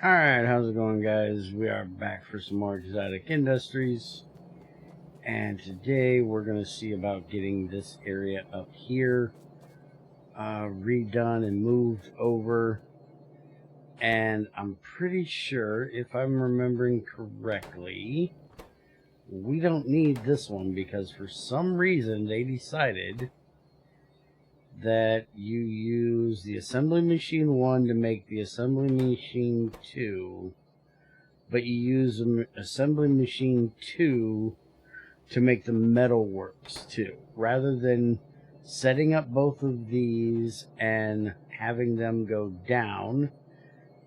Alright, how's it going, guys? We are back for some more Exotic Industries. And today we're going to see about getting this area up here redone and moved over. And I'm pretty sure, if I'm remembering correctly, we don't need this one because for some reason they decided that you use the assembly machine 1 to make the assembly machine 2, but you use assembly machine 2 to make the metal works 2, rather than setting up both of these and having them go down.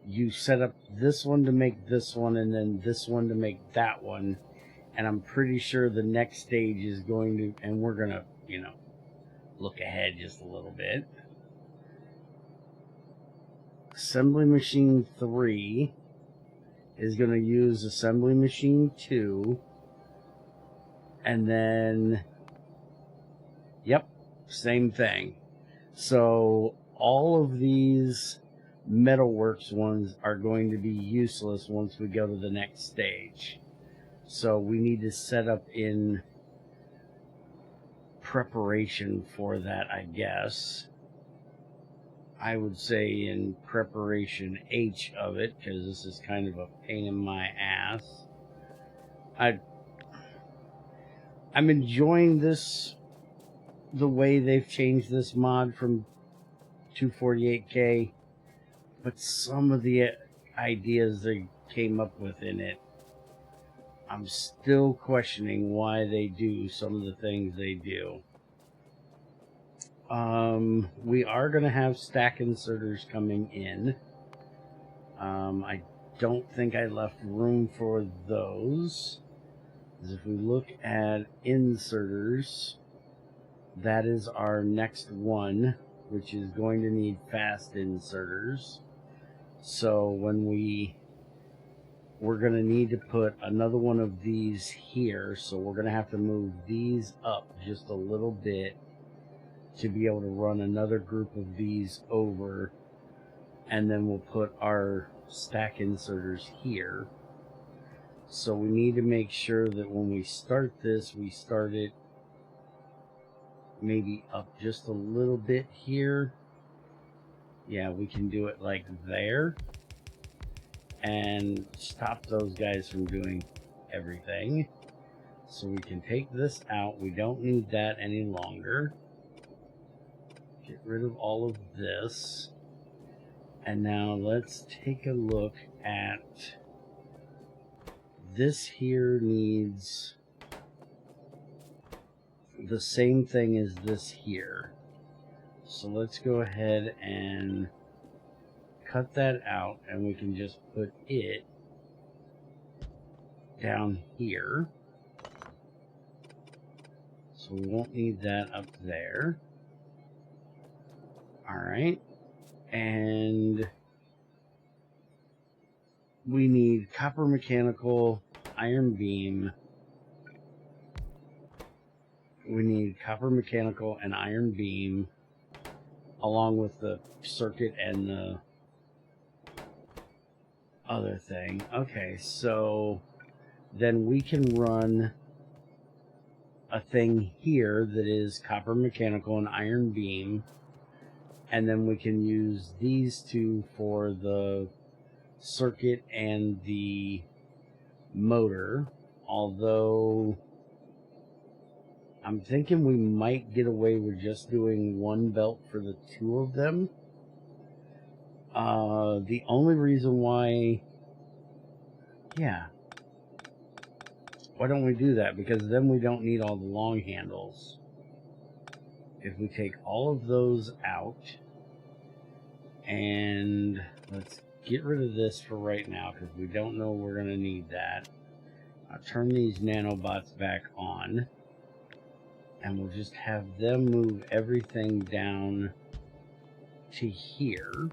You set up this one to make this one and then this one to make that one, and I'm pretty sure the next stage is going to, and we're gonna look ahead just a little bit. Assembly machine 3 is going to use assembly machine 2, and then yep, same thing. So all of these metalworks ones are going to be useless once we go to the next stage. So we need to set up in preparation for that, I guess. I would say in preparation H of it, because this is kind of a pain in my ass. I'm enjoying this, the way they've changed this mod from 248K, but some of the ideas they came up with in it, I'm still questioning why they do some of the things they do. We are going to have stack inserters coming in. I don't think I left room for those. Because if we look at inserters, that is our next one, which is going to need fast inserters. So when we're going to need to put another one of these here, so we're going to have to move these up just a little bit to be able to run another group of these over, and then we'll put our stack inserters here. So we need to make sure that when we start this, we start it maybe up just a little bit here. Yeah, we can do it like there and stop those guys from doing everything. So we can take this out. We don't need that any longer. Get rid of all of this. And now let's take a look at this. Here needs the same thing as this here. So let's go ahead and cut that out, and we can just put it down here. So we won't need that up there. Alright. And we need copper mechanical, iron beam. We need copper mechanical and iron beam, along with the circuit and the other thing. Okay, so then we can run a thing here that is copper mechanical and iron beam, and then we can use these two for the circuit and the motor, although I'm thinking we might get away with just doing one belt for the two of them. The only reason why, yeah, why don't we do that? Because then we don't need all the long handles. If we take all of those out, and let's get rid of this for right now because we don't know we're going to need that. I'll turn these nanobots back on, and we'll just have them move everything down to here.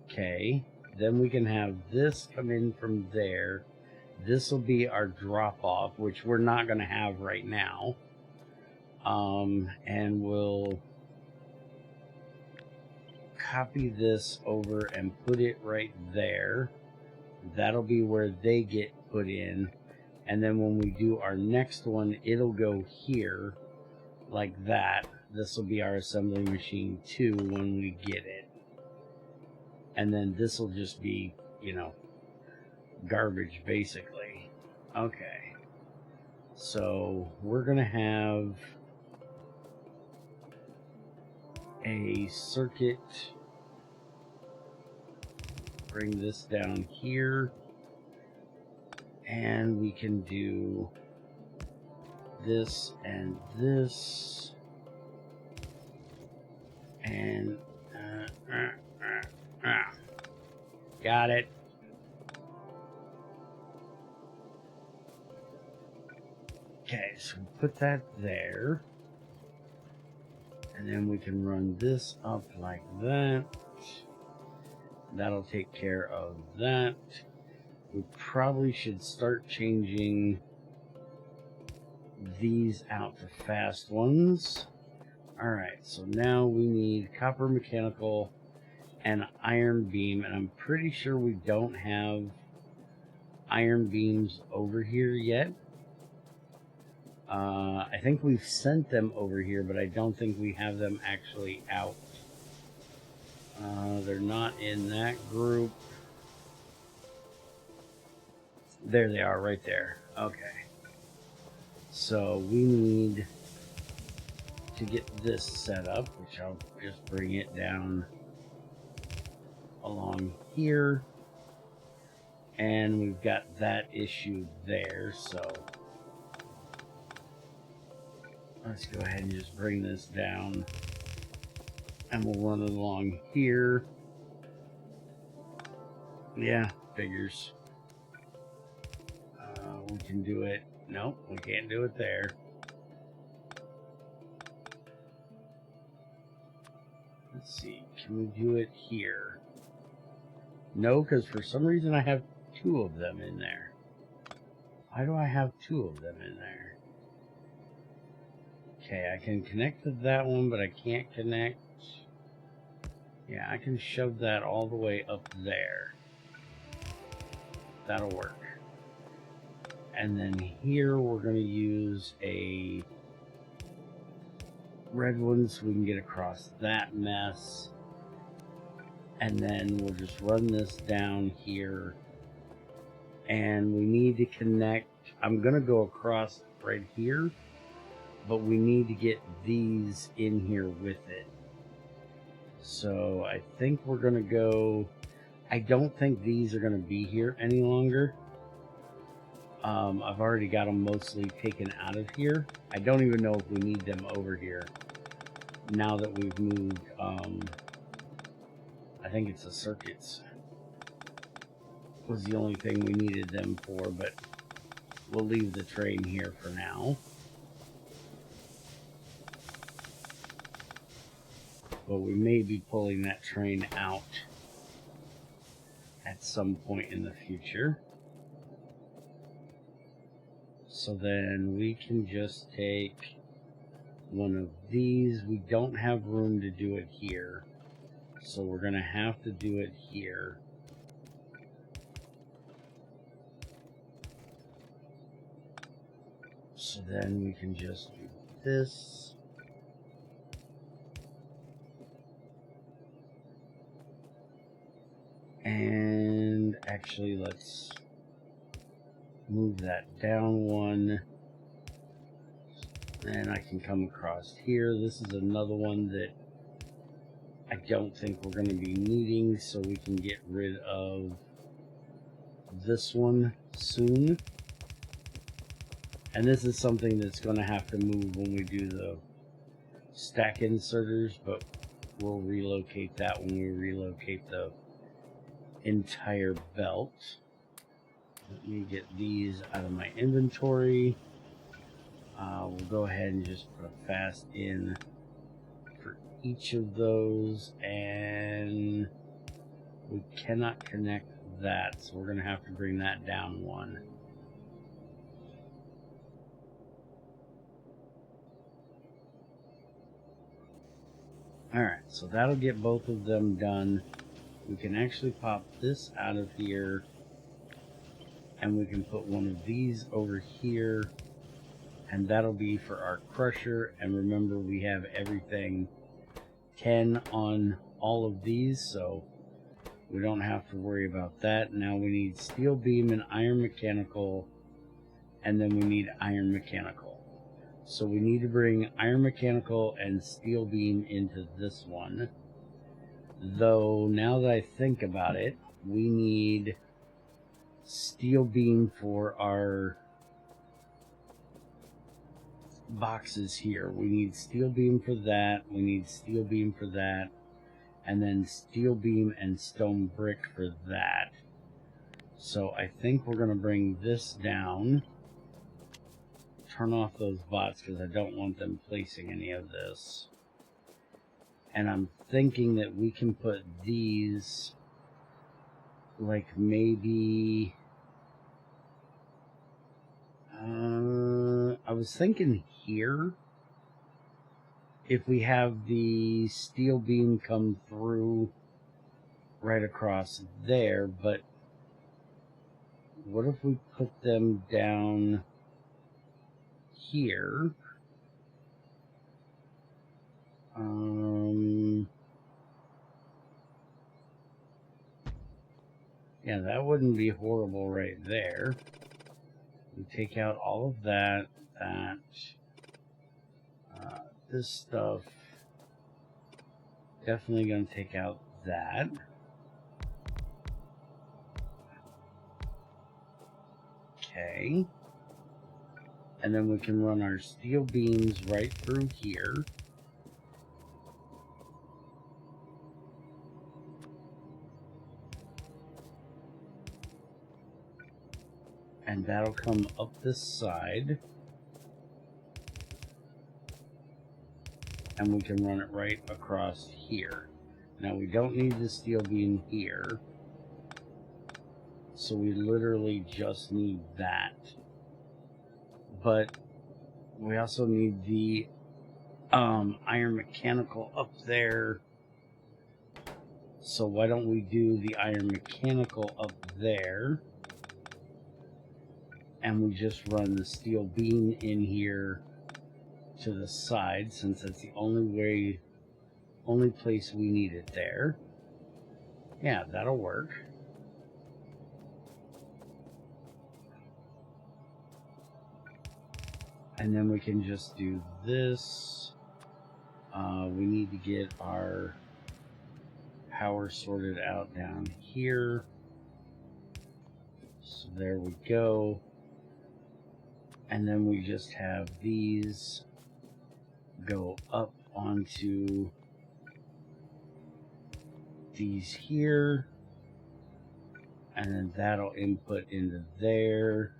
Okay, then we can have this come in from there. This will be our drop off, which we're not going to have right now. And we'll copy this over and put it right there. That'll be where they get put in. And then when we do our next one, it'll go here like that. This will be our assembly machine 2 when we get it. And then this will just be, you know, garbage basically. Okay. So we're going to have a circuit. Bring this down here. And we can do this and this. And got it. Okay, so put that there. And then we can run this up like that. That'll take care of that. We probably should start changing these out to fast ones. Alright, so now we need copper mechanical and iron beam, and I'm pretty sure we don't have iron beams over here yet. I think we've sent them over here, but I don't think we have them actually out. They're not in that group. There they are, right there. Okay. So we need to get this set up, which I'll just bring it down along here. And we've got that issue there, so let's go ahead and just bring this down. And we'll run it along here. Yeah, figures. We can do it. Nope, we can't do it there. Let's see, can we do it here? No, because for some reason I have 2 of them in there. Why do I have 2 of them in there? Okay, I can connect to that one, but I can't connect. Yeah, I can shove that all the way up there. That'll work. And then here we're going to use a red one so we can get across that mess. And then we'll just run this down here. And we need to connect. I'm going to go across right here, but we need to get these in here with it. So I think we're going to go. I don't think these are going to be here any longer. I've already got them mostly taken out of here. I don't even know if we need them over here now that we've moved. I think it's the circuits was the only thing we needed them for, but we'll leave the train here for now. But we may be pulling that train out at some point in the future. So then we can just take one of these. We don't have room to do it here, so we're going to have to do it here. So then we can just do this. And actually, let's move that down one. And I can come across here. This is another one that I don't think we're going to be needing, so we can get rid of this one soon. And this is something that's going to have to move when we do the stack inserters, but we'll relocate that when we relocate the entire belt. Let me get these out of my inventory. We'll go ahead and just put a fast in for each of those, and we cannot connect that, so we're going to have to bring that down one. Alright, so that'll get both of them done. We can actually pop this out of here, and we can put one of these over here, and that'll be for our crusher. And remember, we have everything 10 on all of these, so we don't have to worry about that. Now we need steel beam and iron mechanical, and then we need iron mechanical. So we need to bring iron mechanical and steel beam into this one. Though, now that I think about it, we need steel beam for our boxes here. We need steel beam for that. We need steel beam for that. And then steel beam and stone brick for that. So I think we're going to bring this down. Turn off those bots because I don't want them placing any of this. And I'm thinking that we can put these, like, maybe... I was thinking here, if we have the steel beam come through right across there, but what if we put them down here? Yeah, that wouldn't be horrible right there. We take out all of that, this stuff. Definitely going to take out that. Okay. And then we can run our steel beams right through here. And that'll come up this side. And we can run it right across here. Now we don't need the steel beam here. So we literally just need that. But we also need the iron mechanical up there. So why don't we do the iron mechanical up there? And we just run the steel beam in here to the side, since that's the only place we need it there. Yeah, that'll work. And then we can just do this. We need to get our power sorted out down here. So there we go. And then we just have these go up onto these here. And then that'll input into there.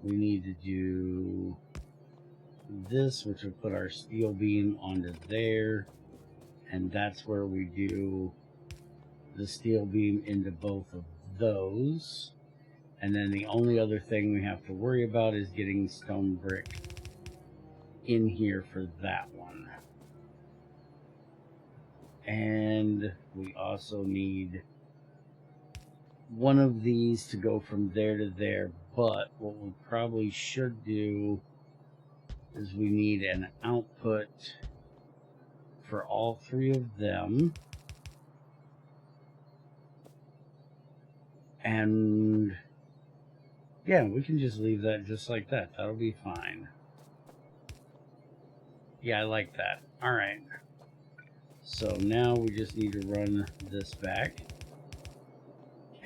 We need to do this, which will put our steel beam onto there. And that's where we do the steel beam into both of those. And then the only other thing we have to worry about is getting stone brick in here for that one. And we also need one of these to go from there to there. But what we probably should do is we need an output for all three of them. And yeah, we can just leave that just like that. That'll be fine. Yeah, I like that. Alright. So now we just need to run this back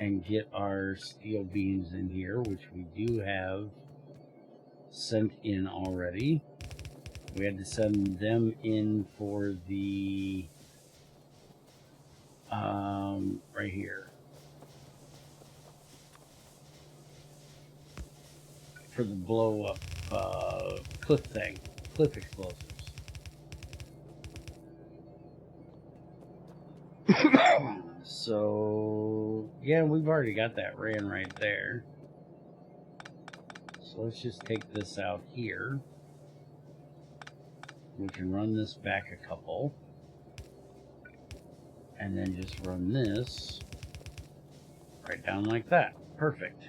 and get our steel beams in here, which we do have sent in already. We had to send them in for the right here. For the blow up cliff thing, cliff explosives. So yeah, we've already got that ran right there. So let's just take this out here. We can run this back a couple. And then just run this right down like that. Perfect.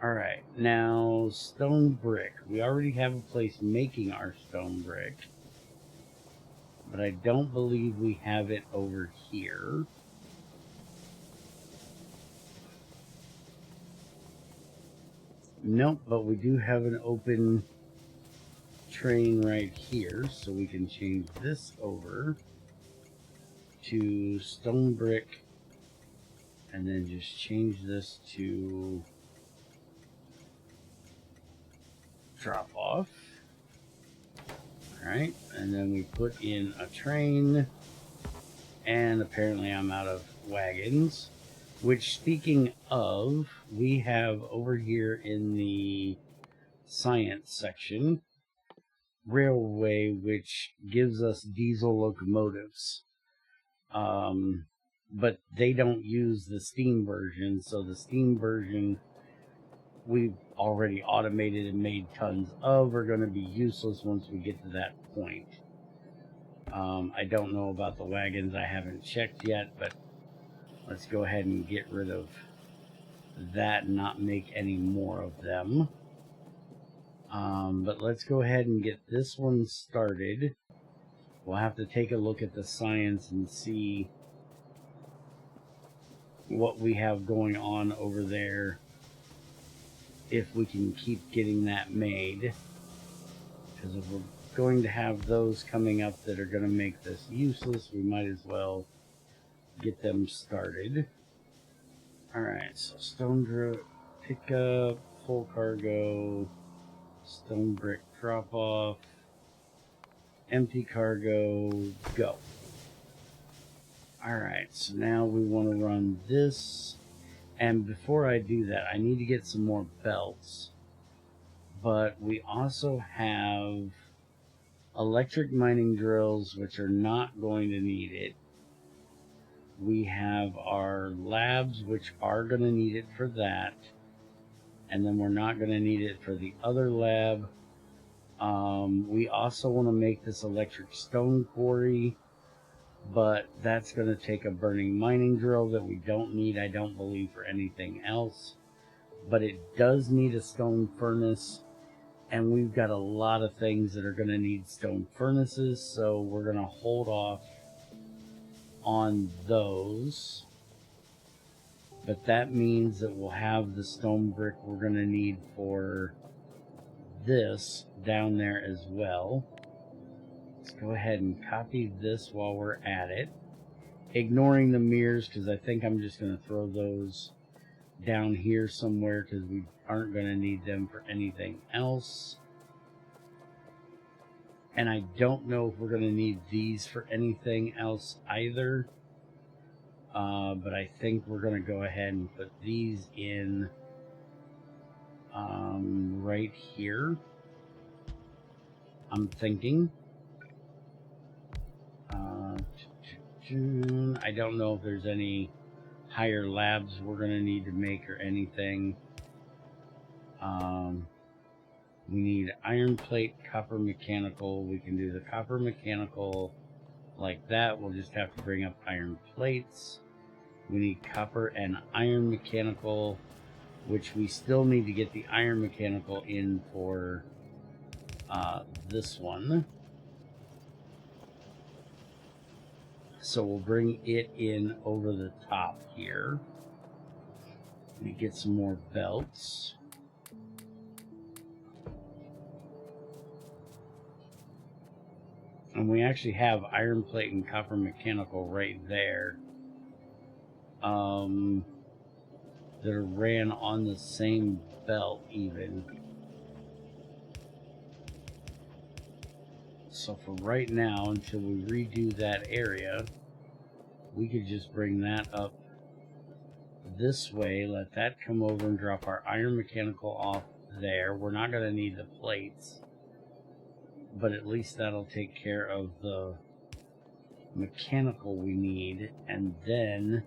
Alright, now stone brick. We already have a place making our stone brick. But I don't believe we have it over here. Nope, but we do have an open train right here, so we can change this over to stone brick and then just change this to drop off. Alright, and then we put in a train, and apparently I'm out of wagons. Which, speaking of, we have over here in the science section, railway, which gives us diesel locomotives. But they don't use the steam version, so the steam version we've already automated and made tons of are going to be useless once we get to that point. I don't know about the wagons, I haven't checked yet, but let's go ahead and get rid of that and not make any more of them. But let's go ahead and get this one started. We'll have to take a look at the science and see what we have going on over there, if we can keep getting that made. Because if we're going to have those coming up that are going to make this useless, we might as well get them started. Alright, so stone drip pickup, full cargo, stone brick drop off, empty cargo, go. Alright, so now we want to run this, and before I do that, I need to get some more belts. But we also have electric mining drills, which are not going to need it. We have our labs, which are going to need it for that. And then we're not going to need it for the other lab. We also want to make this electric stone quarry, but that's going to take a burning mining drill that we don't need, I don't believe, for anything else. But it does need a stone furnace, and we've got a lot of things that are going to need stone furnaces, so we're going to hold off on those. But that means that we'll have the stone brick we're going to need for this down there as well. Let's go ahead and copy this while we're at it, ignoring the mirrors, because I think I'm just going to throw those down here somewhere, because we aren't going to need them for anything else. And I don't know if we're going to need these for anything else either. But I think we're going to go ahead and put these in right here. I'm thinking. I don't know if there's any higher labs we're going to need to make or anything. We need iron plate, copper mechanical. We can do the copper mechanical like that. We'll just have to bring up iron plates. We need copper and iron mechanical, which we still need to get the iron mechanical in for this one. So we'll bring it in over the top here. Let me get some more belts. And we actually have iron plate and copper mechanical right there. That are ran on the same belt even. So for right now, until we redo that area, we could just bring that up this way, let that come over and drop our iron mechanical off there. We're not going to need the plates, but at least that'll take care of the mechanical we need, and then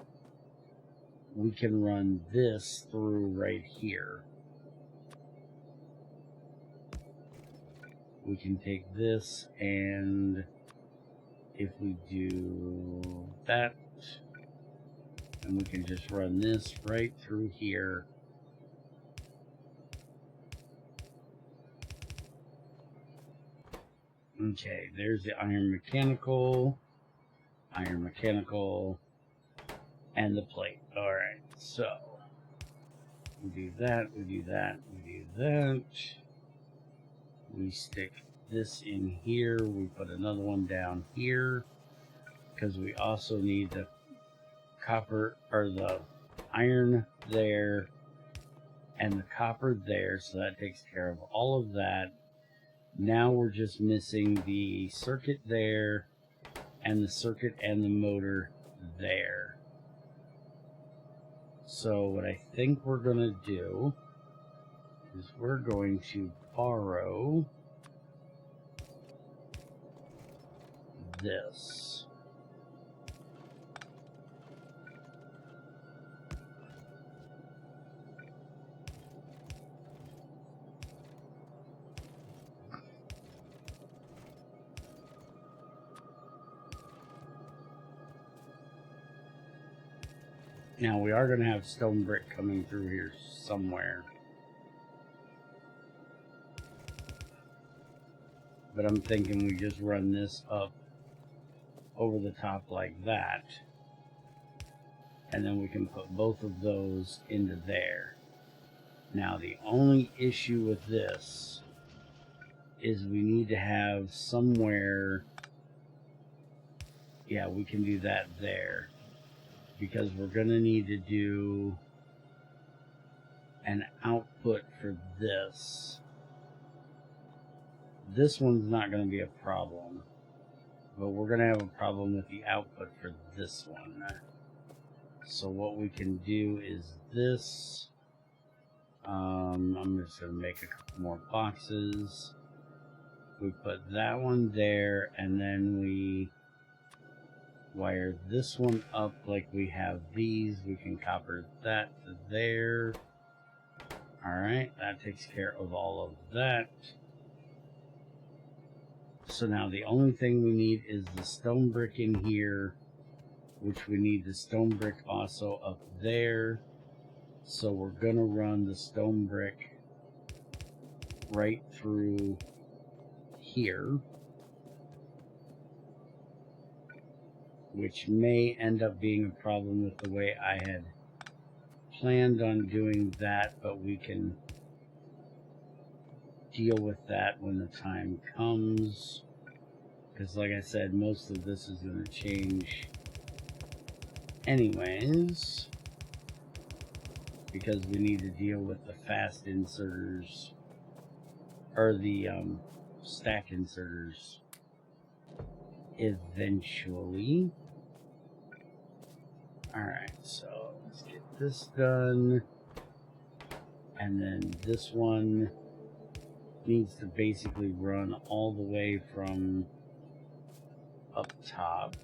we can run this through right here. we can take this, and if we do that, and we can just run this right through here. Okay, there's the iron mechanical, and the plate. Alright, so we do that, we do that, we do that. We stick this in here, we put another one down here, because we also need the copper, or the iron there, and the copper there, so that takes care of all of that. Now we're just missing the circuit there, and the circuit and the motor there. So what I think we're going to do is we're going to borrow this. Now we are going to have stone brick coming through here somewhere. But I'm thinking we just run this up over the top like that. And then we can put both of those into there. Now the only issue with this is we need to have somewhere, yeah, we can do that there, because we're going to need to do an output for this. This one's not going to be a problem, but we're going to have a problem with the output for this one. So what we can do is this. I'm just going to make a couple more boxes. We put that one there, and then we wire this one up like we have these. We can copper that to there. Alright, that takes care of all of that. So now the only thing we need is the stone brick in here, which we need the stone brick also up there. So we're going to run the stone brick right through here, which may end up being a problem with the way I had planned on doing that, but we can deal with that when the time comes, because like I said, most of this is going to change anyways, because we need to deal with the fast inserters, or the stack inserters eventually. Alright, so let's get this done, and then this one needs to basically run all the way from up top.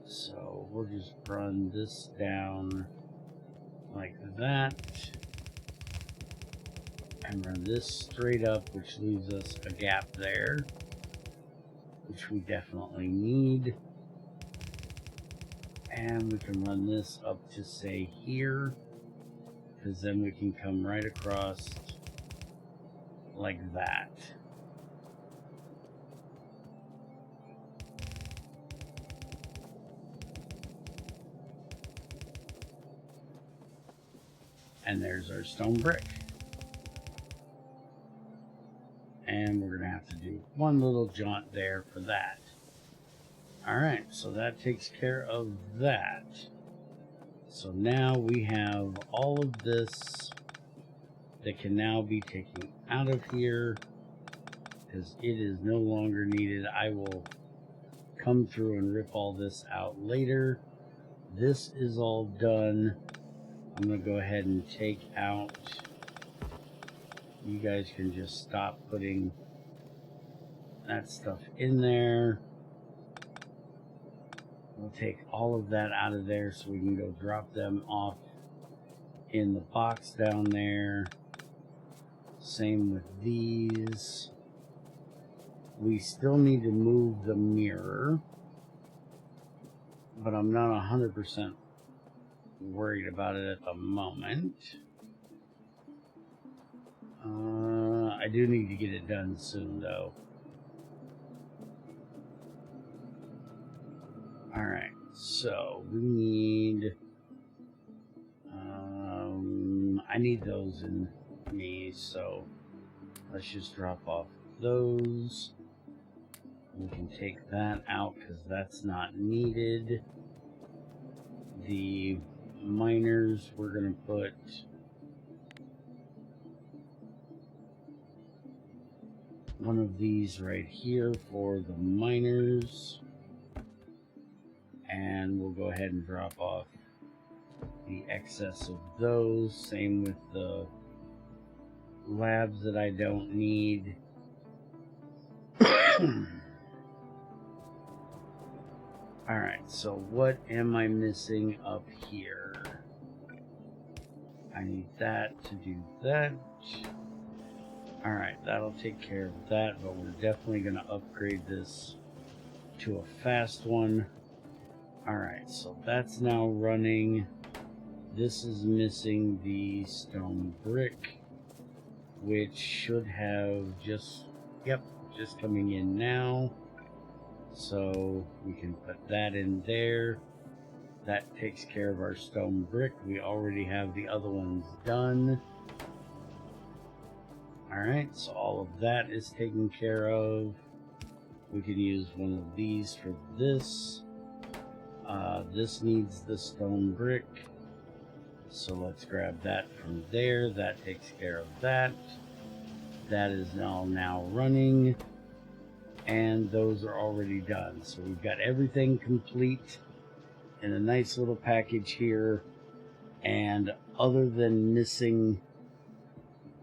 So we'll just run this down like that, and run this straight up, which leaves us a gap there, which we definitely need. And we can run this up to, say, here, because then we can come right across like that. And there's our stone brick. And we're going to have to do one little jaunt there for that. Alright, so that takes care of that. So now we have all of this that can now be taken out of here, because it is no longer needed. I will come through and rip all this out later. This is all done. I'm going to go ahead and take out, you guys can just stop putting that stuff in there. We'll take all of that out of there so we can go drop them off in the box down there. Same with these. We still need to move the mirror, but I'm not 100% worried about it at the moment. I do need to get it done soon, though. Alright, so we need... I need those in me, so let's just drop off those. We can take that out because that's not needed. The miners, we're going to put one of these right here for the miners. And we'll go ahead and drop off the excess of those. Same with the labs that I don't need. Alright, so what am I missing up here? I need that to do that. Alright, that'll take care of that, but we're definitely going to upgrade this to a fast one. Alright, so that's now running. This is missing the stone brick, which should have just coming in now. So we can put that in there. That takes care of our stone brick. We already have the other ones done. Alright, so all of that is taken care of. We can use one of these for this. This needs the stone brick. So let's grab that from there. That takes care of that. That is now running. And those are already done. So we've got everything complete in a nice little package here. And other than missing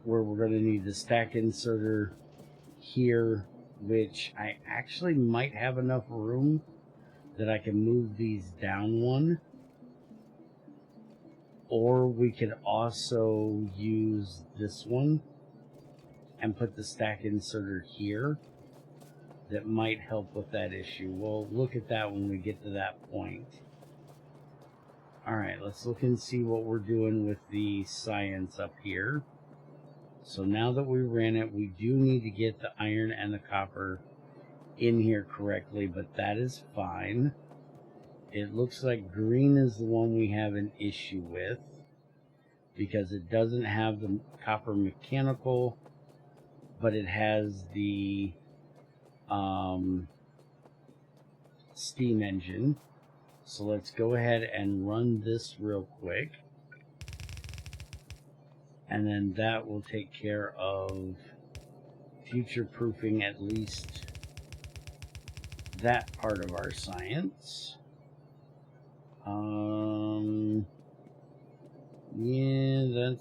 where we're going to need the stack inserter here, which I actually might have enough room that I can move these down one. Or we could also use this one and put the stack inserter here. That might help with that issue. We'll look at that when we get to that point. Alright, let's look and see what we're doing with the science up here. So now that we ran it, we do need to get the iron and the copper in here correctly, but that is fine. It looks like green is the one we have an issue with because it doesn't have the copper mechanical, but it has the steam engine. So let's go ahead and run this real quick, and then that will take care of future-proofing at least that part of our science. Yeah,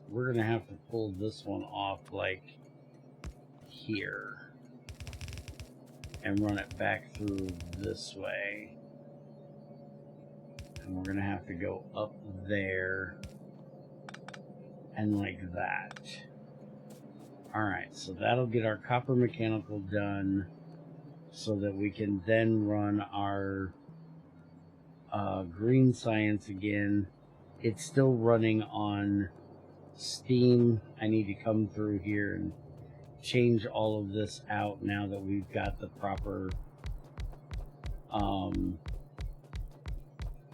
we're gonna have to pull this one off like here and run it back through this way. And we're gonna have to go up there and like that. Alright, so that'll get our copper mechanical done so that we can then run our green science again. It's still running on steam. I need to come through here and change all of this out now that we've got the proper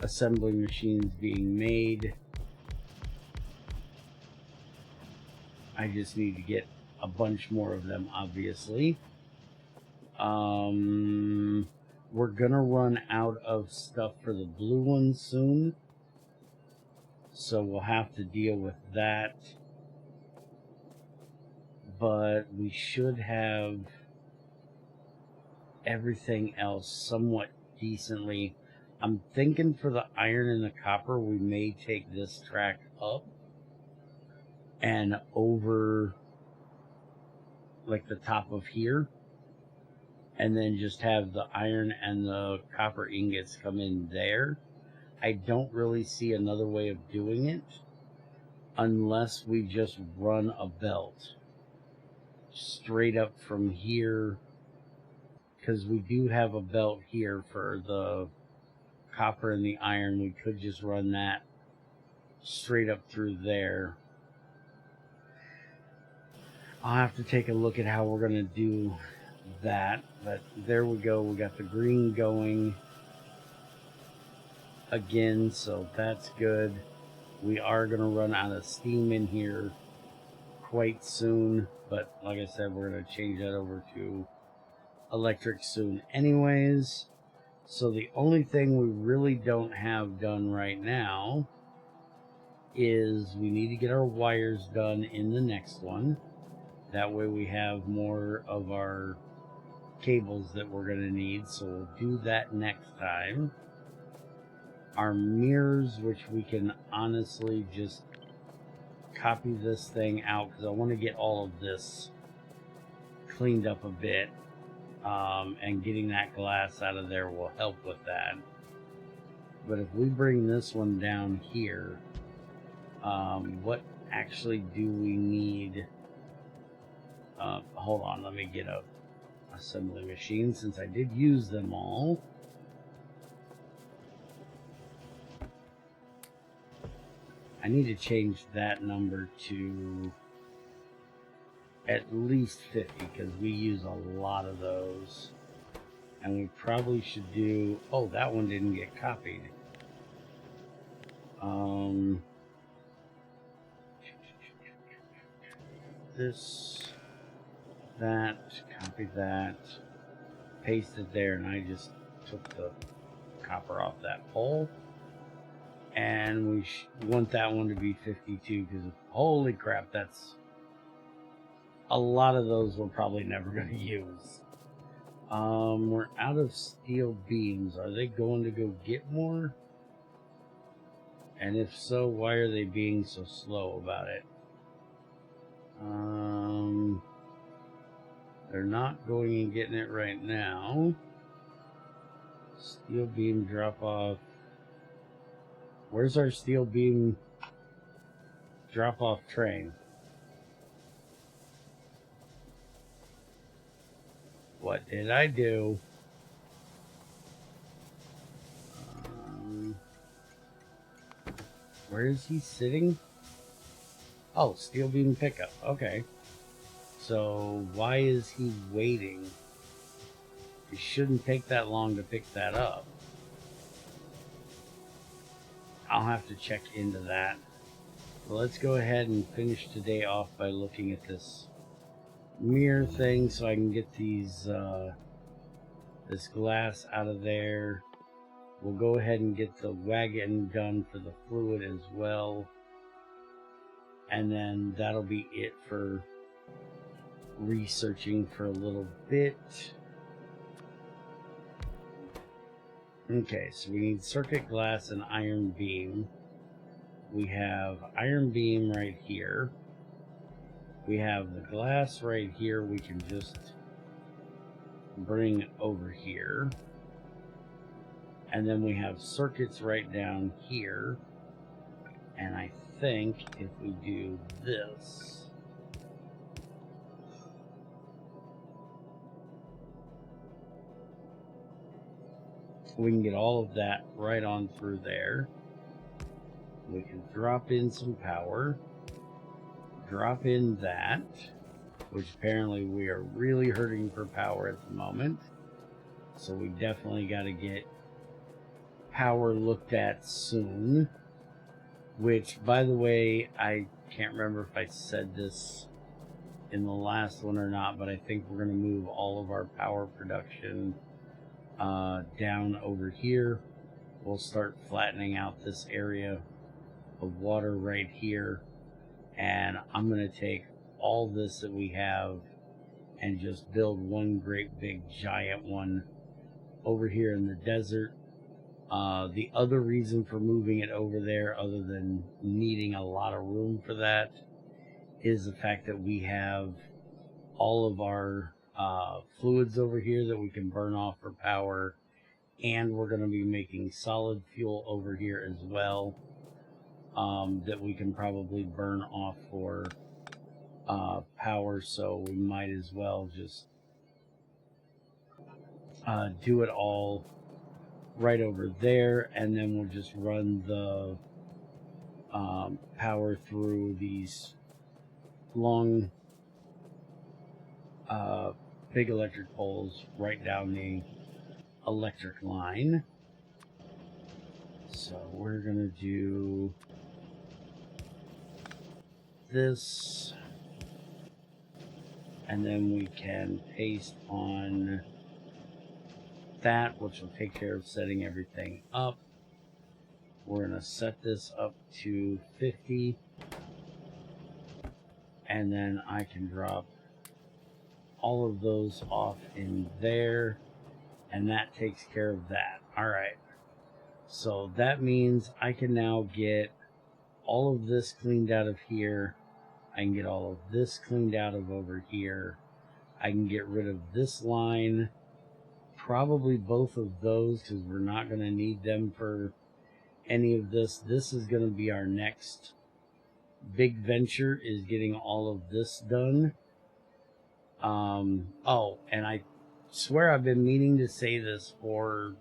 assembly machines being made. I just need to get a bunch more of them, obviously. We're gonna run out of stuff for the blue one soon, so we'll have to deal with that. But we should have everything else somewhat decently. I'm thinking for the iron and the copper, we may take this track up and over like the top of here, and then just have the iron and the copper ingots come in there. I don't really see another way of doing it unless we just run a belt straight up from here, because we do have a belt here for the copper and the iron. We could just run that straight up through there. I'll have to take a look at how we're going to do that, but there we go. We got the green going again, so that's good. We are going to run out of steam in here quite soon, but like I said, we're going to change that over to electric soon anyways. So the only thing we really don't have done right now is we need to get our wires done in the next one. That way we have more of our cables that we're going to need, so we'll do that next time. Our mirrors, which we can honestly just copy this thing out, because I want to get all of this cleaned up a bit, and getting that glass out of there will help with that. But if we bring this one down here, what actually do we need? Hold on, let me get a assembly machine, since I did use them all. I need to change that number to at least 50, because we use a lot of those. And we probably should do... Oh, that one didn't get copied. This, that, copy that, paste it there, and I just took the copper off that pole. And we want that one to be 52, because holy crap, that's a lot of those we're probably never going to use. We're out of steel beams. Are they going to go get more? And if so, why are they being so slow about it? They're not going and getting it right now. Steel beam drop off. Where's our steel beam drop off train? What did I do? Where is he sitting? Oh, steel beam pickup. Okay. So why is he waiting? It shouldn't take that long to pick that up. I'll have to check into that. Well, let's go ahead and finish today off by looking at this mirror thing, so I can get these this glass out of there. We'll go ahead and get the wagon done for the fluid as well, and then that'll be it for researching for a little bit. Okay, so we need circuit glass and iron beam. We have iron beam right here. We have the glass right here we can just bring over here. And then we have circuits right down here. And I think if we do this, we can get all of that right on through there. We can drop in some power, drop in that, which apparently we are really hurting for power at the moment. So we definitely got to get power looked at soon. Which, by the way, I can't remember if I said this in the last one or not, but I think we're going to move all of our power production down over here. We'll start flattening out this area of water right here, and I'm going to take all this that we have and just build one great big giant one over here in the desert. The other reason for moving it over there, other than needing a lot of room for that, is the fact that we have all of our fluids over here that we can burn off for power, and we're going to be making solid fuel over here as well, that we can probably burn off for power, so we might as well just do it all right over there, and then we'll just run the power through these long big electric poles right down the electric line. So we're gonna do this, and then we can paste on that, which will take care of setting everything up. We're gonna set this up to 50, and then I can drop all of those off in there, and that takes care of that. All right, so that means I can now get all of this cleaned out of here. I can get all of this cleaned out of over here. I can get rid of this line, probably both of those, because we're not going to need them for any of this. This is going to be our next big venture, is getting all of this done. Oh, and I swear I've been meaning to say this for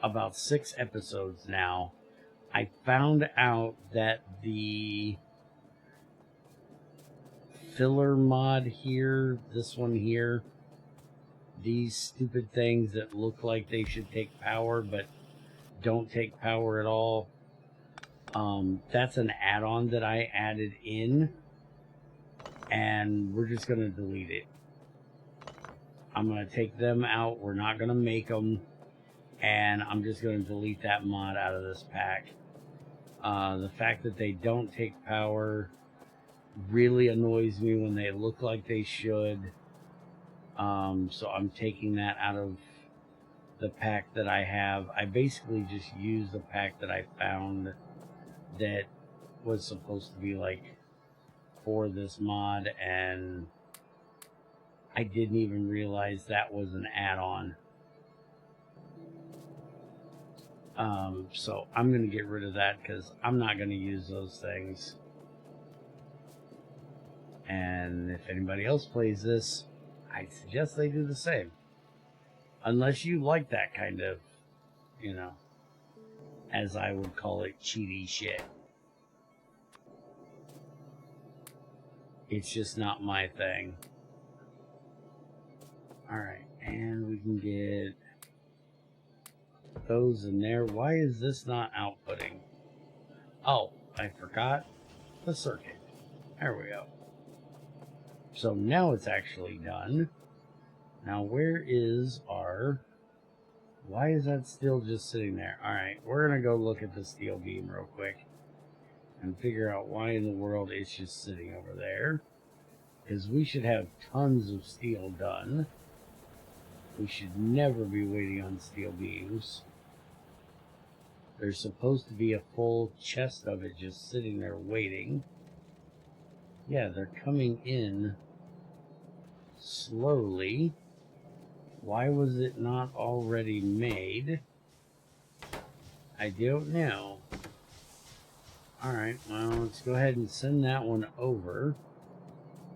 about 6 episodes now. I found out that the filler mod here, this one here, these stupid things that look like they should take power but don't take power at all, that's an add-on that I added in, and we're just going to delete it. I'm going to take them out. We're not going to make them, and I'm just going to delete that mod out of this pack. The fact that they don't take power really annoys me when they look like they should. So I'm taking that out of the pack that I have. I basically just used the pack that I found that was supposed to be like for this mod, and I didn't even realize that was an add-on. So I'm going to get rid of that because I'm not going to use those things. And if anybody else plays this, I suggest they do the same. Unless you like that kind of, you know, as I would call it, cheaty shit. It's just not my thing. Alright, and we can get those in there. Why is this not outputting? Oh, I forgot the circuit. There we go. So now it's actually done. Now where is our... Why is that still just sitting there? Alright, we're going to go look at the steel beam real quick and figure out why in the world it's just sitting over there. Because we should have tons of steel done. We should never be waiting on steel beams. There's supposed to be a full chest of it just sitting there waiting. Yeah, they're coming in slowly. Why was it not already made? I don't know. Alright, well, let's go ahead and send that one over.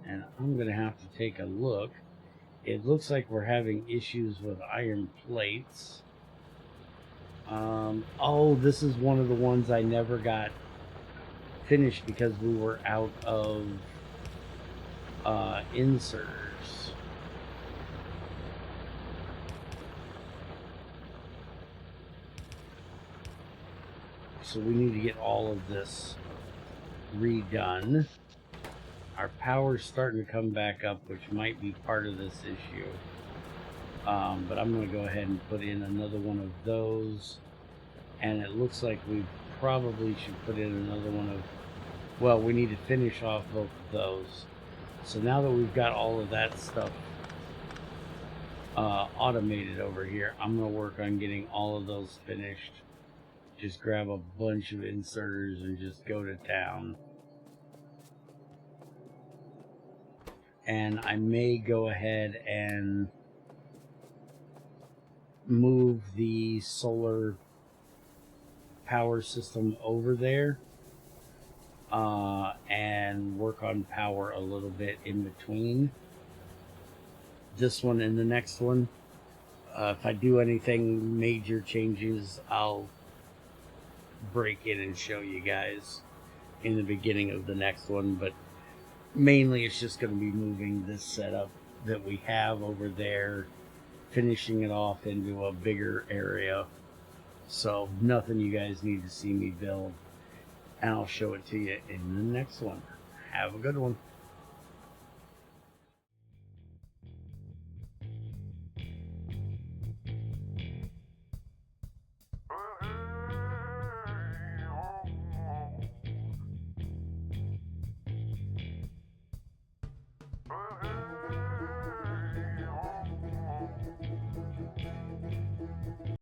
And I'm going to have to take a look. It looks like we're having issues with iron plates. Oh, this is one of the ones I never got finished because we were out of inserters. So we need to get all of this redone. Our power's starting to come back up, which might be part of this issue. But I'm going to go ahead and put in another one of those. And it looks like we probably should put in another one of... Well, we need to finish off both of those. So now that we've got all of that stuff automated over here, I'm going to work on getting all of those finished. Just grab a bunch of inserters and just go to town. And I may go ahead and move the solar power system over there. and work on power a little bit in between this one and the next one. If I do anything major changes, I'll break in and show you guys in the beginning of the next one, but mainly it's just going to be moving this setup that we have over there, finishing it off into a bigger area. So nothing you guys need to see me build, and I'll show it to you in the next one. Have a good one.